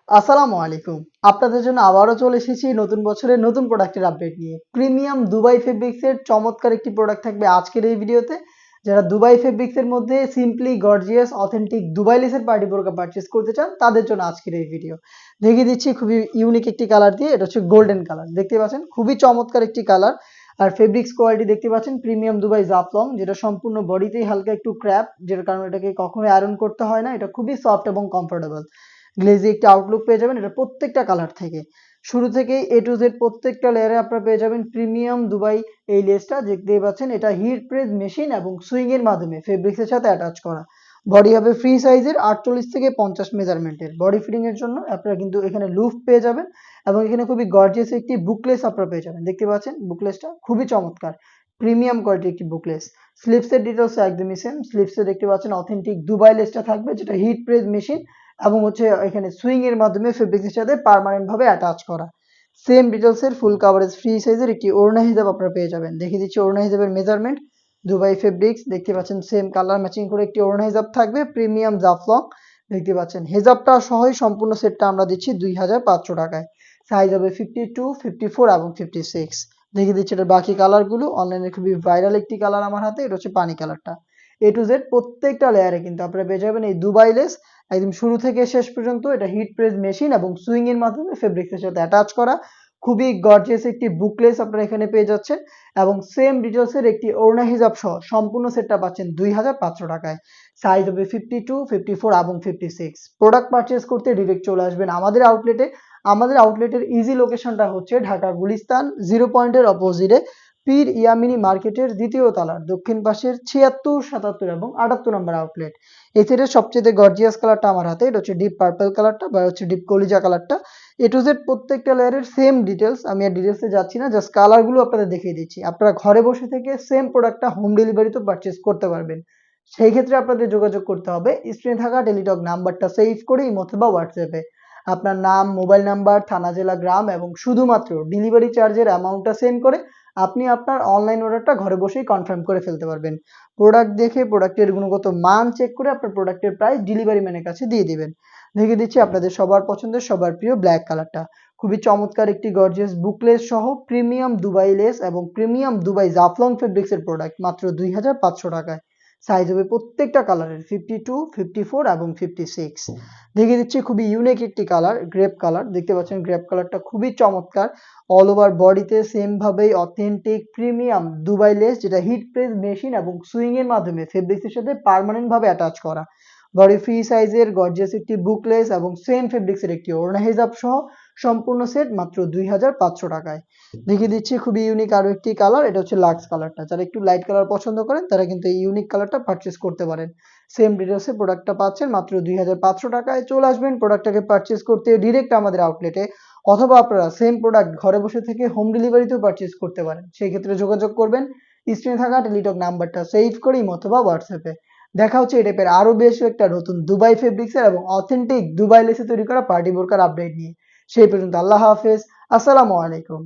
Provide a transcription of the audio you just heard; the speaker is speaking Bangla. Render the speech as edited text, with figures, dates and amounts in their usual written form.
আসসালামু আলাইকুম। আপনাদের জন্য আবারও চলে এসেছি নতুন বছরের নতুন প্রোডাক্টের আপডেট নিয়ে। প্রিমিয়াম দুবাই ফেব্রিক্সের চমৎকার একটি প্রোডাক্ট থাকবে আজকের এই ভিডিওতে। যারা দুবাই ফেব্রিক্সের মধ্যে সিম্পলি গর্জিয়াস অথেন্টিক দুবাই লেসের পার্টি বোরকা পারচেজ করতে চান তাদের জন্য আজকের এই ভিডিও। দেখিয়ে দিচ্ছি খুবই ইউনিক একটি কালার দিয়ে, এটা হচ্ছে গোল্ডেন কালার। দেখতে পাচ্ছেন খুবই চমৎকার একটি কালার। আর ফেব্রিক্স কোয়ালিটি দেখতে পাচ্ছেন প্রিমিয়াম দুবাই জাফলং, যেটা সম্পূর্ণ বডিতেই হালকা একটু ক্র্যাপ, যেটার কারণে এটাকে কখনোই আয়রন করতে হয় না। এটা খুবই সফট এবং কমফোর্টেবল। গ্লেজি একটা আউটলুক পেয়ে যাবেন এটা প্রত্যেকটা কালার থেকে। শুরু থেকেই এ টু জেড প্রত্যেকটা লেয়ারে আপনারা পেয়ে যাবেন প্রিমিয়াম দুবাই এই লেসটা। দেখতেই পাচ্ছেন এটা হিট প্রেস মেশিন এবং সুইং এর মাধ্যমে ফেব্রিক্সের সাথে অ্যাটাচ করা। বডি হবে ফ্রি সাইজের 48 থেকে 50 মেজারমেন্টের। বডি ফিটিং এর জন্য আপনারা কিন্তু এখানে লুফ পেয়ে যাবেন এবং এখানে খুবই গর্জিয়াস একটি বুকলেস আপনারা পেয়ে যাবেন। দেখতে পাচ্ছেন বুকলেসটা খুবই চমৎকার, প্রিমিয়াম কোয়ালিটির একটি বুকলেস। স্লিপসের ডিটেলস একদমই সেম। স্লিপসে দেখতে পাচ্ছেন অথেন্টিক দুবাই লেসটা থাকবে, যেটা হিট প্রেস মেশিন এবং হচ্ছে এখানে সুইং এর মাধ্যমে ফেব্রিক্সের সাথে পার্মানেন্ট ভাবে অ্যাটাচ করা। সেম ডিটেলস এর ফুল কাভারেজ ফ্রি সাইজের একটি ওড়না হিজাব আপনারা পেয়ে যাবেন। দেখিয়ে দিচ্ছি ওড়না হিজাবের মেজারমেন্ট। দুবাই ফেব্রিক্স দেখতে পাচ্ছেন সেম কালার ম্যাচিং করে একটি ওড়না হিজাব থাকবে প্রিমিয়াম জাফলং। দেখতে পাচ্ছেন হেজাবটা সহই সম্পূর্ণ সেটটা আমরা দিচ্ছি 2500 টাকায়। সাইজ হবে 52, 54 এবং 56। দেখিয়ে দিচ্ছি এটার বাকি কালারগুলো। অনলাইনে খুবই ভাইরাল একটি কালার আমার হাতে, এটা হচ্ছে পানি কালারটা। এ টু জেড প্রত্যেকটা লেয়ারে কিন্তু আপনারা পেয়ে যাবেন এই দুবাই লেস একদম শুরু থেকে শেষ পর্যন্ত। এটা হিট প্রেস মেশিন এবং সুইং এর মাধ্যমে ফেব্রিক্সের সাথে অ্যাটাচ করা। খুবই গর্জিয়াস একটি বুকলেস আপনারা এখানে পেয়ে যাচ্ছেন এবং সেম ডিটেলস এর একটি ওড়না হিজাব সহ সম্পূর্ণ সেটটা পাচ্ছেন 2500 টাকায়। সাইজ হবে 52, 54 এবং 56। প্রোডাক্ট পারচেজ করতে ডিরেক্ট চলে আসবেন আমাদের আউটলেটে। আমাদের আউটলেটের ইজি লোকেশনটা হচ্ছে ঢাকা গুলিস্তান 0 পয়েন্টের অপোজিটে পীর ইয়ামিনী মার্কেটের দ্বিতীয় তলার দক্ষিণ পাশের 76, 77 এবং 78 নম্বর আউটলেট। এই সেটের সবচেয়ে গর্জিয়াস কালারটা আমার হাতে, এটা হচ্ছে ডিপ পার্পল কালারটা বা হচ্ছে ডিপ কলিজা কালারটা। এ টু জেড প্রত্যেকটা লেয়ারের সেম ডিটেলস। আমি আর ডিটেলসে যাচ্ছি না, জাস্ট কালারগুলো আপনাদের দেখিয়ে দিচ্ছি। আপনারা ঘরে বসে থেকে সেম প্রোডাক্টটা হোম ডেলিভারিতে পারচেজ করতে পারবেন। সেই ক্ষেত্রে আপনাদের যোগাযোগ করতে হবে স্ক্রিনে থাকা টেলিটক নাম্বারটা সেভ করে ইমো অথবা হোয়াটসঅ্যাপে আপনার নাম, মোবাইল নাম্বার, থানা, জেলা, গ্রাম এবং শুধুমাত্র ডেলিভারি চার্জের অ্যামাউন্টটা সেন্ড করে আপনি আপনার অনলাইন অর্ডারটা ঘরে বসেই কনফার্ম করে ফেলতে পারবেন। প্রোডাক্ট দেখে প্রোডাক্টের গুণগত মান চেক করে আপনার প্রোডাক্টের প্রাইস ডেলিভারি ম্যানের কাছে দিয়ে দিবেন। দেখে দিচ্ছি আপনাদের সবার পছন্দের সবার প্রিয় ব্ল্যাক কালারটা। খুবই চমৎকার একটি গর্জিয়াস বুকলেস সহ প্রিমিয়াম দুবাই লেস এবং প্রিমিয়াম দুবাই জাফলং ফেব্রিক্সের প্রোডাক্ট মাত্র 2500 টাকায়। সাইজ হবে প্রত্যেকটা কালারের 52, 54 এবং 56। দেখিয়ে দিচ্ছি খুবই ইউনিক একটি কালার, গ্রেপ কালার। দেখতে পাচ্ছেন গ্রেপ কালারটা খুবই চমৎকার। অল ওভার বডিতে সেম ভাবেই অথেন্টিক প্রিমিয়াম দুবাই লেস, যেটা হিট প্রেস মেশিন এবং সুইং এর মাধ্যমে ফেব্রিক্সের সাথে পার্মানেন্ট ভাবে অ্যাটাচ করা। বডি ফ্রি সাইজের গর্জিয়াস একটি বুকলেস এবং সেম ফেব্রিক্সের একটি ওড়না হিজাব সহ সম্পূর্ণ সেট মাত্র 2500 টাকায়। দেখিয়ে দিচ্ছি খুবই ইউনিক আরো একটি কালার, এটা হচ্ছে লাক্স কালারটা। যারা একটু লাইট কালার পছন্দ করেন তারা কিন্তু এই ইউনিক কালারটা পারচেজ করতে পারেন। সেম ডিটেলসে প্রোডাক্টটা পাচ্ছেন মাত্র 2500 টাকায়। চলে আসবেন প্রোডাক্টটাকে পারচেজ করতে ডিরেক্ট আমাদের আউটলেটে, অথবা আপনারা সেম প্রোডাক্ট ঘরে বসে থেকে হোম ডেলিভারিতেও পারচেজ করতে পারেন। সেই ক্ষেত্রে যোগাযোগ করবেন স্ক্রিনে থাকা টেলিটক নাম্বারটা সেভ করে ইমো অথবা হোয়াটসঅ্যাপে। দেখা হচ্ছে এই টাইপের আরো বেশ একটা নতুন দুবাই ফেব্রিক্সের এবং অথেন্টিক দুবাই লেসে তৈরি করা পার্টি বোরকার আপডেট নিয়ে। সেই পর্যন্ত আল্লাহ হাফেজ, আসসালামু আলাইকুম।